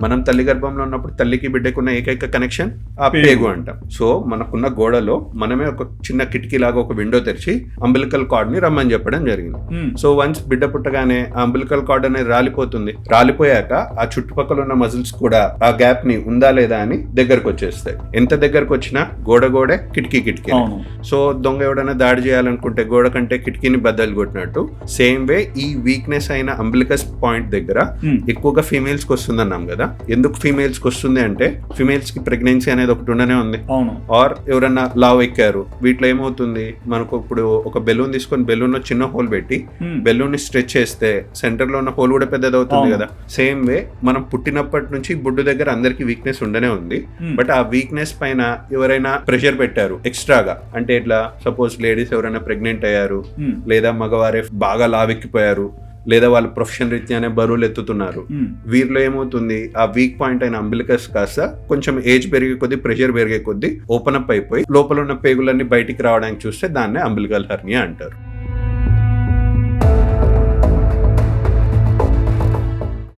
మనం తల్లి గర్భంలో ఉన్నప్పుడు తల్లికి బిడ్డకున్న ఏకైక కనెక్షన్ ఆ పేగు అంటాం. సో మనకున్న గోడలో మనమే ఒక చిన్న కిటికీ లాగా ఒక విండో తెరిచి అంబిలికల్ కార్డ్ ని రమ్మని చెప్పడం జరిగింది. సో వన్స్ బిడ్డ పుట్టగానే ఆ అంబిలికల్ కార్డ్ అనేది రాలిపోతుంది. రాలిపోయాక ఆ చుట్టుపక్కల ఉన్న మజిల్స్ కూడా ఆ గ్యాప్ ని ఉందా లేదా అని దగ్గరకు వచ్చేస్తాయి. ఎంత దగ్గరకు వచ్చినా గోడే కిటికీ. సో దొంగ ఎవడైనా దాడి చేయాలనుకుంటే గోడ కంటే కిటికీని బద్దలు కొట్టినట్టు సేమ్ వే ఈ వీక్నెస్ అయిన అంబిలికస్ పాయింట్ దగ్గర ఎక్కువగా ఫీమేల్స్ కి వస్తుంది అన్నాం కదా. ఎందుకు ఫీమేల్స్ కి వస్తుంది అంటే ఫీమేల్స్ కి ప్రెగ్నెన్సీ అనేది ఒకటి ఉండనే ఉంది. ఆర్ ఎవరన్నా లావ్ ఎక్కారు, వీటిలో ఏమవుతుంది, మనకు ఇప్పుడు ఒక బెలూన్ తీసుకొని బెలూన్ లో చిన్న హోల్ పెట్టి బెలూన్ ని స్ట్రెచ్ చేస్తే సెంటర్ లో ఉన్న హోల్ కూడా పెద్దది అవుతుంది కదా. సేమ్ వే మనం పుట్టినప్పటి నుంచి బొడ్డు దగ్గర అందరికి వీక్నెస్ ఉండనే ఉంది. బట్ ఆ వీక్నెస్ పైన ఎవరైనా ప్రెషర్ పెట్టారు ఎక్స్ట్రాగా, అంటే ఇట్లా సపోజ్ లేడీస్ ఎవరైనా ప్రెగ్నెంట్ అయ్యారు, లేదా మగవారే బాగా లావెక్కిపోయారు, లేదా వాళ్ళ ప్రొఫెషన్ రీత్యానే బరువులు ఎత్తుతున్నారు, వీరిలో ఏమవుతుంది ఆ వీక్ పాయింట్ అయిన అంబిలికస్ కాస్త కొంచెం ఏజ్ పెరిగే కొద్దీ ప్రెషర్ పెరిగే కొద్దీ ఓపెన్ అప్ అయిపోయి లోపల ఉన్న పేగులన్నీ బయటికి రావడానికి చూస్తే దాన్నే అంబిలికల్ హెర్నియా అంటారు.